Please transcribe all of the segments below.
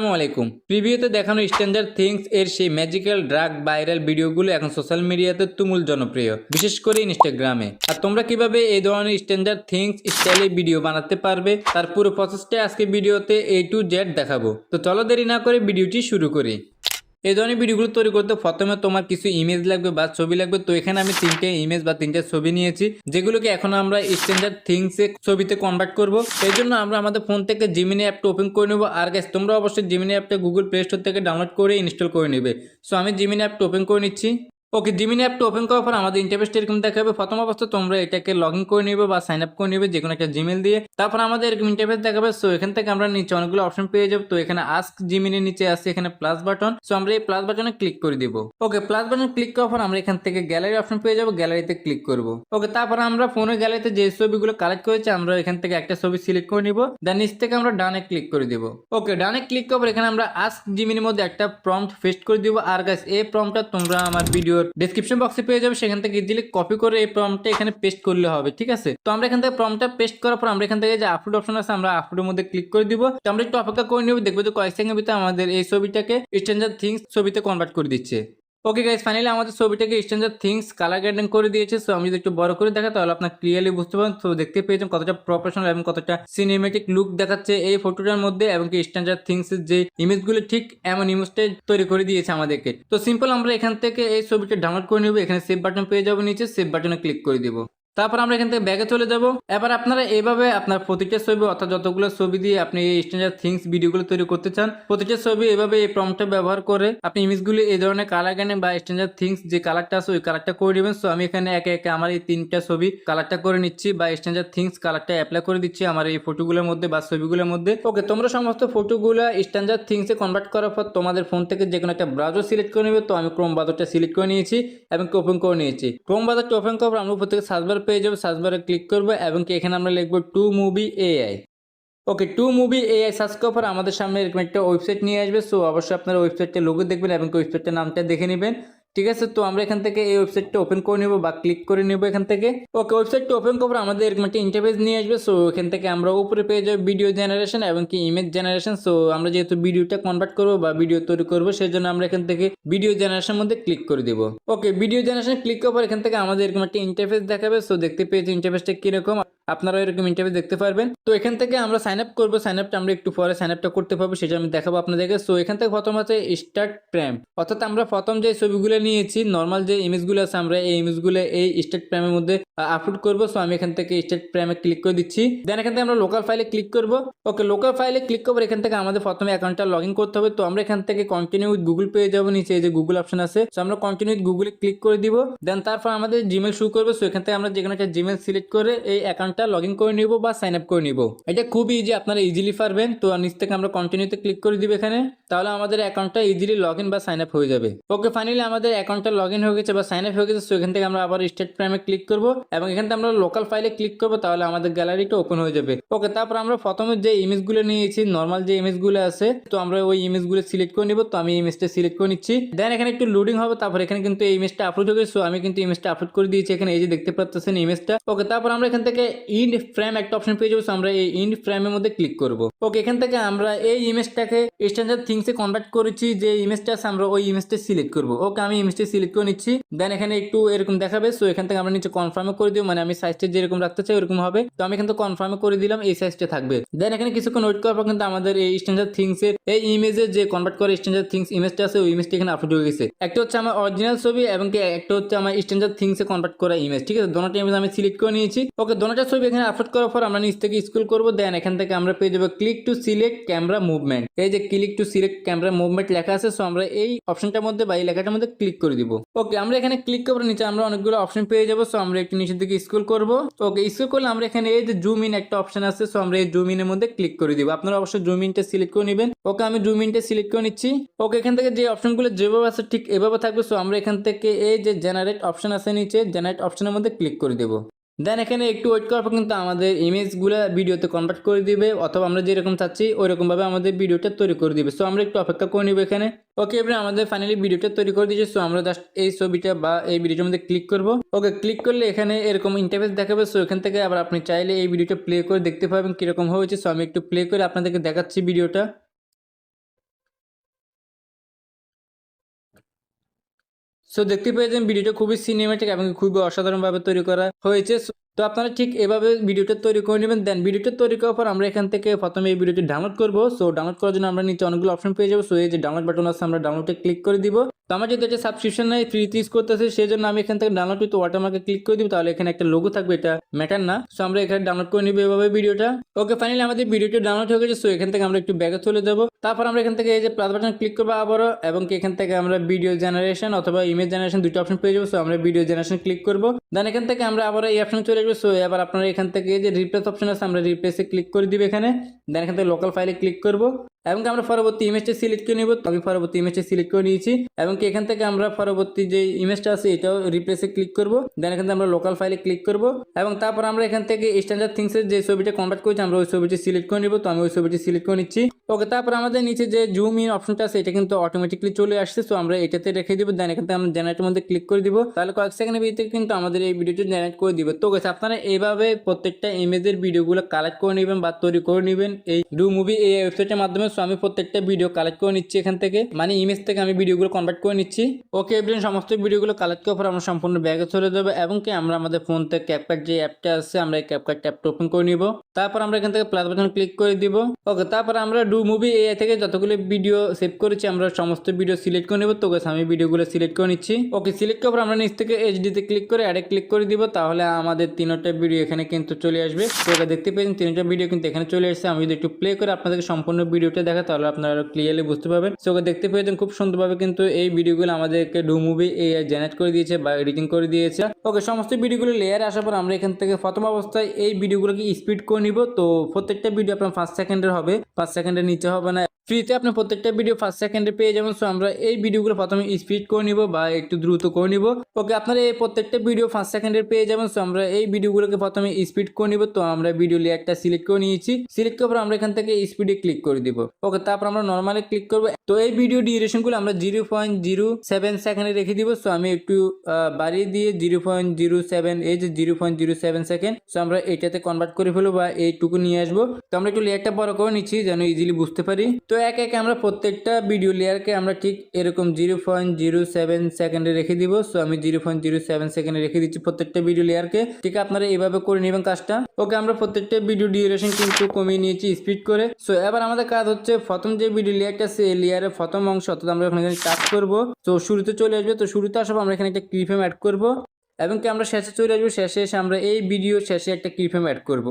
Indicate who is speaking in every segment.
Speaker 1: আসসালামু আলাইকুম। প্রিভিউতে দেখানো স্ট্রেঞ্জার থিংস এর সেই ম্যাজিক্যাল ড্রাগ ভাইরাল ভিডিওগুলো এখন সোশ্যাল মিডিয়াতে তুমুল জনপ্রিয়, বিশেষ করে ইনস্টাগ্রামে। আর তোমরা কিভাবে এই ধরনের স্ট্রেঞ্জার থিংস স্টাইলে ভিডিও বানাতে পারবে তার পুরো প্রসেসটা আজকে ভিডিওতে A to Z দেখাবো। তো চলো দেরি না করে ভিডিওটি শুরু করি। এই ধরনের ভিডিওগুলো তৈরি করতে প্রথমে তোমার কিছু ইমেজ লাগবে বা ছবি লাগবে। তো এখানে আমি 3টে ইমেজ বা 3টে ছবি নিয়েছি, যেগুলোকে এখন আমরা স্ট্যান্ডার্ড থিংসে ছবিতে কনভার্ট করব। এই জন্য আমরা আমাদের ফোন থেকে জিমিনি অ্যাপটা ওপেন করে নেব। আর গাইস, তোমরা অবশ্যই জিমিনি অ্যাপটা গুগল প্লে স্টোর থেকে ডাউনলোড করে ইনস্টল করে নেবে। সো আমি জিমিনি অ্যাপটা ওপেন করে নিচ্ছি। ওকে, জিমিনি অ্যাপটা ওপেন করার পর আমাদের ইন্টারফেসটা এরকম দেখাবে। প্রথম অবস্থায় তোমরা এটাকে লগ ইন করে নেবে বা সাইন আপ করে নেবে যে কোনো একটা জিমেল দিয়ে। তারপর আমাদের এরকম ইন্টারফেস দেখাবে। সো এখান থেকে আমরা নিচে অনেকগুলো অপশন পেয়ে যাবো। তো এখানে আস্ক জিমিনির নিচে আছে এখানে প্লাস বাটন। সো আমরা এই প্লাস বাটনে ক্লিক করে দিব। ওকে, প্লাস বাটন ক্লিক করার পর আমরা এখান থেকে গ্যালারি অপশন পেয়ে যাবো, গ্যালারিতে ক্লিক করব। ওকে, তারপর আমরা ফোনের গ্যালারিতে যে ছবিগুলো কালেক্ট করেছি আমরা এখান থেকে একটা ছবি সিলেক্ট করে নিব। দেন নিচ থেকে আমরা ডানে ক্লিক করে দিব। ওকে, ডানে ক্লিক করার পর এখানে আমরা আস্ক জিমিনির মধ্যে একটা প্রম্পট পেস্ট করে দিব। আর গাইস, এই প্রম্পটটা তোমরা আমার ভিডিওর ডেসক্রিপশন বক্সে পেয়ে যাবে, সেখান থেকে ইজিলি কপি করে এই প্রম্পটটা এখানে পেস্ট করলে হবে। ঠিক আছে, তো আমরা এখান থেকে প্রম্পটটা পেস্ট করার পর আমরা এখান থেকে যে আপলোড অপশন আছে আমরা আপলোডের মধ্যে ক্লিক করে দিব। তো আমরা একটু অপেক্ষা করে নিব, দেখবো যে কয়েক সেকেন্ডের ভিতরে আমাদের এই ছবিটাকে স্ট্রেঞ্জার থিংস ছবিতে কনভার্ট করে দিচ্ছে। ওকে গাইস, ফাইনালি আমাদের ছবিটাকে স্ট্রেঞ্জার থিংস কালার গ্রেডিং করে দিয়েছে। সো আমি যদি একটু বড় করে দেখা তাহলে আপনার ক্লিয়ারলি বুঝতে পারেন। তো দেখতে পেয়েছেন কতটা প্রফেশনাল এবং কতটা সিনেমেটিক লুক দেখাচ্ছে এই ফটোটার মধ্যে, এবং কি স্ট্রেঞ্জার থিংস এর যে ইমেজগুলো ঠিক এমন ইমেজটাই তৈরি করে দিয়েছে আমাদেরকে। তো সিম্পল আমরা এখান থেকে এই ছবিটা ডাউনলোড করে নেব। এখানে সেভ বাটন পেয়ে যাবো, নিচে সেভ বাটনে ক্লিক করে দিব। তারপর আমরা এখান থেকে ব্যাগে চলে যাব। এবার আপনারা এইভাবে আপনার প্রতিটা ছবি অর্থাৎ যতগুলো ছবি দিয়ে আপনি এই স্ট্রেঞ্জার থিংস ভিডিওগুলো তৈরি করতে চান, প্রতিটা ছবি এভাবে এই প্রম্পটটা ব্যবহার করে আপনি ইমেজগুলো এই ধরনের কালার গানে বা স্ট্রেঞ্জার থিংস যে কালারটা আছে ওই কালারটা করে দিবেন। সো আমি এখানে একে একে আমার এই 3টা ছবি কালারটা করে নিচ্ছি বা স্ট্রেঞ্জার থিংস কালারটা অ্যাপ্লাই করে দিচ্ছি আমার এই ফটোগুলোর মধ্যে বা ছবিগুলোর মধ্যে। ওকে, তোমরা সমস্ত ফটোগুলো স্ট্রেঞ্জার থিংসে কনভার্ট করার পর তোমাদের ফোন থেকে যে কোনো একটা ব্রাউজার সিলেক্ট করে নেবে। তো আমি ক্রোম ব্রাউজারটা সিলেক্ট করে নিয়েছি এবং ওপেন করে নিয়েছি। ক্রোম ব্রাউজারটা ওপেন করার পর আমরা উপর থেকে সার্চ বার পেয়ে যাবো, সার্চ বারে ক্লিক করবো এবং কি এখানে আমরা লিখবো টু মুভি এআই। ওকে, টু মুভি এআই সার্চ করার পর আমাদের সামনে এরকম একটা ওয়েবসাইট নিয়ে আসবে। সো অবশ্যই আপনারা ওয়েবসাইটটা লোগো দেখবেন এবং ওয়েবসাইটের নামটা দেখে নেবেন। ঠিক আছে, তো আমরা এখান থেকে এই ওয়েবসাইটটা ওপেন করে নেব বা ক্লিক করে নেব এখান থেকে। ওকে, ওয়েবসাইটটা ওপেন করার পর আমাদের এরকম একটা ইন্টারফেস নিয়ে আসবে। সো এখান থেকে আমরা উপরে পেয়ে যাবো ভিডিও জেনারেশন এবং কি ইমেজ জেনারেশন। সো আমরা যেহেতু ভিডিওটা কনভার্ট করবো বা ভিডিও তৈরি করবো সেই জন্য আমরা এখান থেকে ভিডিও জেনারেশনের মধ্যে ক্লিক করে দিব। ওকে, ভিডিও জেনারেশন ক্লিক করার পর এখান থেকে আমাদের এরকম একটা ইন্টারফেস দেখাবে। সো দেখতে পেয়েছি ইন্টারফেসটা কিরকম, আপনারা এরকম ইন্টারভিউ দেখতে পারবেন। তো এখান থেকে আমরা সাইন আপ করবো, সাইন আপটা আমরা একটু পরে সাইন আপটা করতে পারবো, সেটা আমি দেখাবো আপনাদেরকে। সো এখান থেকে প্রথম আছে স্টার্ট প্রেম, অর্থাৎ আমরা প্রথম যে ছবিগুলো নিয়েছি নর্মাল যে ইমেজগুলো আছে আমরা এই ইমেজগুলো এই স্টার্ট প্রেমের মধ্যে আপলোড করবো। সো আমি এখান থেকে স্টার্ট প্রেমে ক্লিক করে দিচ্ছি। দেন এখান থেকে আমরা লোকাল ফাইলে ক্লিক করবো। ওকে, লোকাল ফাইলে ক্লিক করবো। এখান থেকে আমাদের প্রথমে অ্যাকাউন্টটা লগ ইন করতে হবে। তো আমরা এখান থেকে কন্টিনিউ উইথ গুগল পেয়ে যাবো, নিচে এই যে গুগল অপশন আছে। সো আমরা কন্টিনিউ উইথ গুগলে ক্লিক করে দিব। দেন তারপর আমাদের জিমেল শো করবে। সো এখান থেকে আমরা যে কোনো একটা জিমেল সিলেক্ট করে এই অ্যাকাউন্টটা লগ ইন করে নিব বা সাইন আপ করে নিব। এটা খুব ইজি, আপনারা ইজিলি পারবেন। তো নিচ থেকে আমরা কন্টিনিউতে ক্লিক করে দিব এখানে, তাহলে আমাদের অ্যাকাউন্টটা ইজিলি লগ ইন বা সাইন আপ হয়ে যাবে। ওকে, ফাইনালি আমাদের অ্যাকাউন্টটা লগ ইন হয়ে গেছে বা সাইন আপ হয়ে গেছে। সো এখান থেকে আমরা আবার স্টার্ট প্রাইমে ক্লিক করব এবং এখান থেকে আমরা লোকাল ফাইলে ক্লিক করব, তাহলে আমাদের গ্যালারিটা ওপেন হয়ে যাবে। ওকে, তারপর আমরা প্রথমে যে ইমেজগুলো নিয়েছি নর্মাল যে ইমেজগুলো আছে তো আমরা ওই ইমেজগুলো সিলেক্ট করে নিব। তো আমি ইমেজটা সিলেক্ট করে নিচ্ছি। দেন এখানে একটু লোডিং হবে, তারপর এখানে কিন্তু এই ইমেজটা আপলোড হয়ে গেছে। সো আমি কিন্তু ইমেজটা আপলোড করে দিয়েছি এখানে, এই যে দেখতে পাচ্ছেন ইমেজটা। ওকে, তারপর আমরা এখান থেকে ইন্ড ফ্রেম একটা অপশন পেয়ে যাবো। আমরা এই ইন্ড ফ্রেমের মধ্যে ক্লিক করব। ওকে, এখান থেকে আমরা এই ইমেজটাকে স্ট্রেঞ্জার থিংসে কনভার্ট করেছি যে ইমেজটা আছে আমরা ওই ইমেজটা সিলেক্ট করব। ওকে, আমি ইমেজটা সিলেক্ট করে নিচ্ছি। দেন এখানে একটু এরকম দেখাবে। সো এখান থেকে আমরা নিচে কনফার্মে করে দিব, মানে আমি সাইজটা যেরকম রাখতে চাই ওরকম হবে। তো আমি এখান থেকে কনফার্মে করে দিলাম, এই সাইজটা থাকবে। দেন এখানে কিছুক্ষণ ওয়েট করার পর কিন্তু আমাদের এই স্ট্রেঞ্জার থিংস এর এই ইমেজে যে কনভার্ট করে স্ট্রেঞ্জার থিংস ইমেজটা আছে ওই ইমেজটা এখানে আপলোড হয়ে গেছে। একটা হচ্ছে আমার অরিজিনাল ছবি এবং কি একটা হচ্ছে আমার স্ট্রেঞ্জার থিংসে কনভার্ট করা ইমেজ। ঠিক আছে, দুটোটা ইমেজ আমি সিলেক্ট করে নিয়েছি। ওকে, দুটোটা ছবি এখানে আপলোড করার পর আমরা নিচ থেকে স্ক্রল করব। দেন এখান থেকে আমরা পেয়ে যাবো click to select camera movement. এই যে click to select camera movement লেখা আছে। সো আমরা এই অপশনটার মধ্যে বা এই লেখাটার মধ্যে ক্লিক করে দিব। ওকে, আমরা এখানে ক্লিক করবো, নিচে আমরা অনেকগুলো অপশন পেয়ে যাবো। সো আমরা একটু নিচের দিকে স্ক্রল করব। ওকে, স্ক্রল করলে আমরা এখানে এই যে জুম ইন একটা অপশন আছে। সো আমরা এই জুম ইনের মধ্যে ক্লিক করে দিব। আপনারা অবশ্যই জুম ইনটা সিলেক্ট করে নেবেন। ওকে, আমি জুম ইনটা সিলেক্ট করে নিচ্ছি। ওকে, এখান থেকে যে অপশনগুলো যেভাবে আছে ঠিক এভাবে থাকবে। সো আমরা এখান থেকে এই যে জেনারেট অপশন আছে নিচে, জেনারেট অপশনের মধ্যে ক্লিক করে দেবো। দেন এখানে একটু ওয়েট করার পর কিন্তু আমাদের ইমেজগুলো ভিডিওতে কনভার্ট করে দিবে, অথবা আমরা যেরকম চাচ্ছি ওইরকম ভাবে আমাদের ভিডিওটা তৈরি করে দিবে। সো আমরা একটু অপেক্ষা করে নিব এখানে। ওকে, এবার আমাদের ফাইনালি ভিডিওটা তৈরি করে দিয়েছে। সো আমরা জাস্ট এই ছবিটা বা এই ভিডিওটার মধ্যে ক্লিক করব। ওকে, ক্লিক করলে এখানে এরকম ইন্টারফেস দেখাবে। সো এখান থেকে আবার আপনি চাইলে এই ভিডিওটা প্লে করে দেখতে পাবেন কিরকম হয়েছে। সো আমি একটু প্লে করে আপনাদেরকে দেখাচ্ছি ভিডিওটা। সো দেখতে পেয়েছেন ভিডিওটা খুবই সিনেমেটিক এবং খুবই অসাধারণভাবে তৈরি করা হয়েছে। তো আপনারা ঠিক এভাবে ভিডিওটা তৈরি করে নেবেন। দেন ভিডিওটা তৈরি করার পর আমরা এখান থেকে প্রথমে এই ভিডিওটি ডাউনলোড করব। সো ডাউনলোড করার জন্য আমরা নিচে অনেকগুলো অপশন পেয়ে যাবো। সো এই যে ডাউনলোড বাটন আছে, আমরা ডাউনলোডে ক্লিক করে দিব। তো আমার যেহেতু এটা সাবস্ক্রিপশন নাই, ফ্রিতে ইউজ করতেছে, সেই জন্য আমি এখান থেকে ডাউনলোড উইথ ওয়াটারমার্কে ক্লিক করে দিব। তাহলে এখানে একটা লোগো থাকবে, এটা ম্যাটার না। সো আমরা এখানে ডাউনলোড করে নিব এভাবে ভিডিওটা। ওকে, ফাইনালি আমাদের ভিডিওটি ডাউনলোড হয়ে গেছে। সো এখান থেকে আমরা একটু ব্যাকে চলে যাব। তারপর আমরা এখান থেকে এই যে প্লাস বাটন ক্লিক করবো আবারও, এবং এখান থেকে আমরা ভিডিও জেনারেশন অথবা ইমেজ জেনারেশন দুটো অপশন পেয়ে যাবো। সো আমরা ভিডিও জেনারেশন ক্লিক করবো। দেন এখান থেকে আমরা আবার এই অপশন চলে আসবো। সো এবার আপনারা এখান থেকে যে রিপ্লেস অপশন আছে, আমরা রিপ্লেসে ক্লিক করে দিব এখানে। দেন এখান থেকে লোকাল ফাইলে ক্লিক করবো এবং আমরা পরবর্তী ইমেজটা সিলেক্ট করে নিব। আমি পরবর্তী ইমেজটা সিলেক্ট করে নিয়েছি এবং এখান থেকে আমরা পরবর্তী যে ইমেজটা আছে এটাও রিপ্লেসে ক্লিক করব। দেন এখান থেকে আমরা লোকাল ফাইলে ক্লিক করব এবং তারপর আমরা এখান থেকে স্ট্যান্ডার্ড থিংসের যে ছবিটা কনভার্ট করেছি আমরা ওই ছবিটি সিলেক্ট করে নিব। তো আমি ওই ছবিটি সিলেক্ট করে নিচ্ছি। ওকে, তারপর আমাদের নিচে যে জুম ইন অপশনটা আছে এটা কিন্তু অটোমেটিকলি চলে আসছে। সো আমরা এটাতে রেখে দিব। দেন এখান থেকে আমরা জেনারেটের মধ্যে ক্লিক করে দিব। তাহলে কয়েক সেকেন্ডের ভিতরে কিন্তু আমাদের এই ভিডিওটি জেনারেট করে দিবে। তো গাইস, আপনারা এইভাবে প্রত্যেকটা ইমেজের ভিডিওগুলো কালেক্ট করে নেবেন বা তৈরি করে নেবেন এই ডু মুভি এই ওয়েবসাইটের মাধ্যমে। সো আমি প্রত্যেকটা ভিডিও কালেক্ট করে নিচ্ছি এখান থেকে, মানে ইমেজ থেকে আমি ভিডিওগুলো কনভার্ট করে নিচ্ছি। ওকে এভরিওয়ান, সমস্ত ভিডিওগুলো কালেক্ট করার পর আমরা সম্পূর্ণ ব্যাগে চলে যাবো এবং কি আমরা আমাদের ফোন থেকে ক্যাপকাট যে অ্যাপটা আছে আমরা এই ক্যাপকাট অ্যাপটা ওপেন করে নিব। তারপর আমরা এখান থেকে প্লাস বাটন ক্লিক করে দিব। ওকে, তারপর আমরা ডু মুভি এআই থেকে যতগুলো ভিডিও সেভ করেছি আমরা সমস্ত ভিডিও সিলেক্ট করে নেব। তো গাইস আমি ভিডিওগুলো সিলেক্ট করে নিচ্ছি। ওকে, সিলেক্ট করার পর আমরা নিচ থেকে এইচডি তে ক্লিক করে অ্যাডে ক্লিক করে দিব। তাহলে আমাদের তিনটা ভিডিও এখানে কিন্তু চলে আসবে। তো এটা দেখতে পেয়েছেন তিনটা ভিডিও কিন্তু এখানে চলে আসছে। আমি যদি একটু প্লে করে আপনাদেরকে সম্পূর্ণ ভিডিওটা দেখা তাহলে আপনারা আরো ক্লিয়ারলি বুঝতে পারবেন। সো দেখতে পেয়েছেন খুব সুন্দরভাবে কিন্তু এই ভিডিওগুলো আমাদেরকে ডু মুভি এআই জেনারেট করে দিয়েছে বা এডিটিং করে দিয়েছে। ওকে, সমস্ত ভিডিওগুলো লেয়ারে আসার পর আমরা এখান থেকে প্রথম অবস্থায় এই ভিডিওগুলোকে স্পিড করে নিব। তো প্রত্যেকটা ভিডিও আপনার 5 সেকেন্ডের হবে, 5 সেকেন্ডের নিচে হবে না। ফ্রিতে আপনি প্রত্যেকটা ভিডিও 5 সেকেন্ডে পেয়ে যাবেন। সো আমরা এই ভিডিওগুলো প্রথমে স্পিড করে নিব বা একটু দ্রুত করে নিব। ওকে, আপনারা এই প্রত্যেকটা ভিডিও 5 সেকেন্ডের পেয়ে যাবেন। সো আমরা এই ভিডিওগুলোকে প্রথমে স্পিড করে নিব। তো আমরা ভিডিও লেয়ারটা সিলেক্ট করে নিয়েছি। সিলেক্ট করার পর আমরা এখান থেকে স্পিডে ক্লিক করে দিব। ওকে, তারপর আমরা নরমালি ক্লিক করব। তো এই ভিডিও ডিউরেশনগুলো আমরা 0.07 সেকেন্ডে রেখে দিব। সো আমি একটু বাড়িয়ে দিয়ে 0.07 এই যে 0.07 সেকেন্ড। সো আমরা এটাতে কনভার্ট করে ফেলবো বা এইটুকু নিয়ে আসবো। তো আমরা একটু লেয়ারটা বড় করে নিচ্ছি যেন ইজিলি বুঝতে পারি। তো এক এক আমরা প্রত্যেকটা ভিডিও লেয়ারকে আমরা ঠিক এরকম 0.07 সেকেন্ডে রেখে দিব। সো আমি 0.07 সেকেন্ডে রেখে দিচ্ছি প্রত্যেকটা ভিডিও লেয়ারকে। ঠিক আপনারা এইভাবে করে নেবেন কাজটা। ওকে, আমরা প্রত্যেকটা ভিডিও ডিউরেশন কিন্তু কমিয়ে নিয়েছি স্পিড করে। সো এবার আমাদের কাজ হচ্ছে প্রথম যে ভিডিও লেয়ারটা আছে এই লেয়ারের প্রথম অংশ অর্থাৎ আমরা এখানে টাচ করব। তো শুরুতে চলে আসবে। তো শুরুতে আসার পর আমরা এখানে একটা কিফ্রেম অ্যাড করব এবং কি আমরা শেষে চলে আসবো। শেষে এসে আমরা এই ভিডিও শেষে একটা কিফ্রেম অ্যাড করব।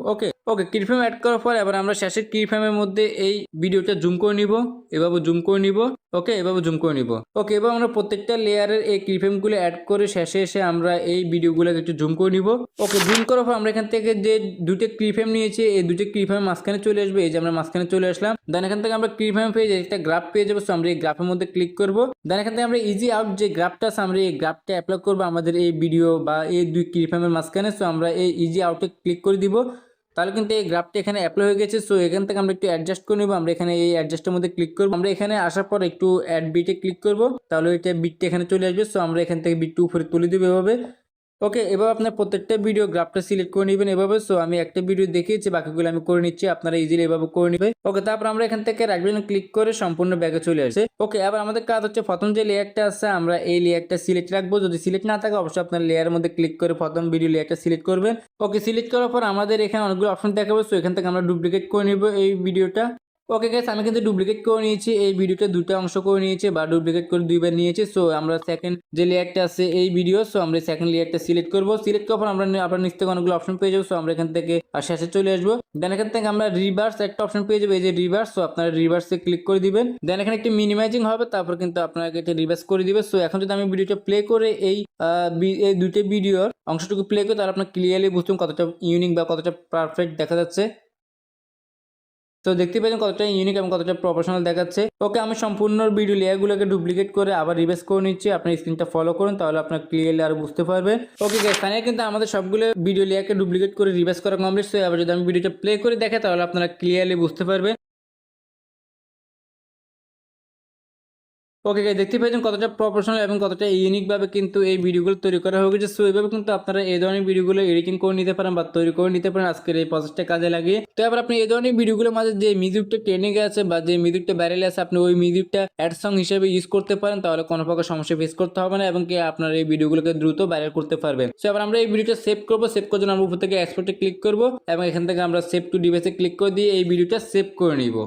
Speaker 1: ওকে, কিফ্রেম অ্যাড করার পর এবার আমরা শেষের কিফ্রেমের মধ্যে এই ভিডিওটা জুম করে নিব। এভাবে জুম করে নিব। ওকে, এভাবে জুম করে নিব। ওকে, এবার আমরা প্রত্যেকটা লেয়ারের এই কিফ্রেমগুলো অ্যাড করে শেষে এসে আমরা এই ভিডিওগুলোকে একটু জুম করে নিব। ওকে, জুম করার পর আমরা এখান থেকে যে দুটো কিফ্রেম নিয়েছি এই দুটো কিফ্রেম মাঝখানে চলে আসবে। এই যে আমরা মাঝখানে চলে আসলাম। দেন এখান থেকে আমরা কিফ্রেম পেয়ে যাই একটা গ্রাফ পেয়ে যাবো। সো আমরা এই গ্রাফের মধ্যে ক্লিক করব। দেন এখান থেকে আমরা ইজি আউট যে গ্রাফটা আছে আমরা এই গ্রাফটা অ্যাপ্লাই করবো আমাদের এই ভিডিও বা এই দুই কিফ্রেমের মাঝখানে। সো আমরা এই ইজি আউটে ক্লিক করে দিব। তাহলে কিন্তু এই গ্রাফটা এখানে অ্যাপ্লাই হয়ে গেছে। সো এখান থেকে আমরা একটু অ্যাডজাস্ট করে নেব। আমরা এখানে এই অ্যাডজাস্টের মধ্যে ক্লিক করব। আমরা এখানে আসার পর একটু অ্যাড বিটে ক্লিক করব। তাহলে এটা বিটটা এখানে চলে আসবে। সো আমরা এখান থেকে বিটটা উপরে তুলে দেবো এভাবে। ওকে, এবার আপনার প্রত্যেকটা ভিডিও গ্রাফটা সিলেক্ট করে নেবেন এভাবে। সো আমি একটা ভিডিও দেখিয়েছি, বাকিগুলো আমি করে নিচ্ছি, আপনারা ইজিলি এভাবে করে নেবেন। ওকে, তারপর আমরা এখান থেকে রাইট বাটন ক্লিক করে সম্পূর্ণ ব্যাগে চলে আসে। ওকে, এবার আমাদের কাজ হচ্ছে প্রথম যে লেয়ারটা আছে আমরা এই লেয়ারটা সিলেক্ট রাখবো। যদি সিলেক্ট না থাকে অবশ্যই আপনার লেয়ারের মধ্যে ক্লিক করে প্রথম ভিডিও লেয়ারটা সিলেক্ট করবেন। ওকে, সিলেক্ট করার পর আমাদের এখানে অনেকগুলো অপশন দেখাবো। সো এখান থেকে আমরা ডুপ্লিকেট করে নেব এই ভিডিওটা। ওকে গাইস, আমি কিন্তু ডুপ্লিকেট করে নিয়েছি এই ভিডিওটা, দুটো অংশ করে নিয়েছি বা ডুপ্লিকেট করে দুইবার নিয়েছি। সো আমরা সেকেন্ড যে লেয়ারটা আছে এই ভিডিও, সো আমরা সেকেন্ড লেয়ারটা সিলেক্ট করব। সিলেক্ট করার পর আমরা আপনার নিচ থেকে অনেকগুলো অপশন পেয়ে যাবো। সো আমরা এখান থেকে শেষে চলে আসবো। দেন এখান থেকে আমরা রিভার্স একটা অপশন পেয়ে যাবো, এই যে রিভার্স। সো আপনারা রিভার্সে ক্লিক করে দিবেন। দেন এখানে একটি মিনিমাইজিং হবে, তারপর কিন্তু আপনাকে এটা রিভার্স করে দিবে। সো এখন যদি আমি ভিডিওটা প্লে করে এই দুটো ভিডিওর অংশটুকু প্লে করি তাহলে আপনার ক্লিয়ারলি বুঝতে কতটা ইউনিক বা কতটা পারফেক্ট দেখা যাচ্ছে। তো দেখতে পাচ্ছেন কতটা ইউনিক এবং কতটা প্রফেশনাল দেখাচ্ছে। ওকে, আমি সম্পূর্ণ ভিডিও লেয়ারগুলোকে ডুপ্লিকেট করে আবার রিভাইজ করে নিচ্ছি। আপনি স্ক্রিনটা ফলো করুন তাহলে আপনার ক্লিয়ারলি আর বুঝতে পারবেন। ওকে গাইস, ফাইনালি কিন্তু আমাদের সবগুলো ভিডিও লেয়ারকে ডুপ্লিকেট করে রিভাইজ করা কমপ্লিট। সো এবার যদি আমি ভিডিওটা প্লে করে দেখে তাহলে আপনারা ক্লিয়ারলি বুঝতে পারবেন। ওকে গাইস, দেখতে পাচ্ছেন কতটা প্রফেশনাল এবং কতটা ইউনিক ভাবে কিন্তু এই ভিডিওগুলো তৈরি করা হয়ে গেছে। সো এইভাবে কিন্তু আপনারা এই ধরনের ভিডিওগুলো এডিটিং করে নিতে পারেন বা তৈরি করে নিতে পারেন আজকের এই প্রসেসটা কাজে লাগিয়ে। তো এবার আপনি এই ধরনের ভিডিওগুলোর মাঝে যে মিউজিকটা ট্রেন্ডিং আছে বা যে মিউজিকটা ভাইরাল আছে, আপনি ওই মিউজিকটা অ্যাড সং হিসেবে ইউজ করতে পারেন, তাহলে কোনো প্রকার সমস্যা ফেস করতে হবে না এবং কি আপনার এই ভিডিওগুলোকে দ্রুত ভাইরাল করতে পারবেন। সো এবার আমরা এই ভিডিওটা সেভ করবো। সেভ করার জন্য আমরা উপর থেকে এক্সপোর্টে ক্লিক করবো এবং এখান থেকে আমরা সেভ টু ডিভাইসে ক্লিক করে দিয়ে এই ভিডিওটা সেভ করে নিব।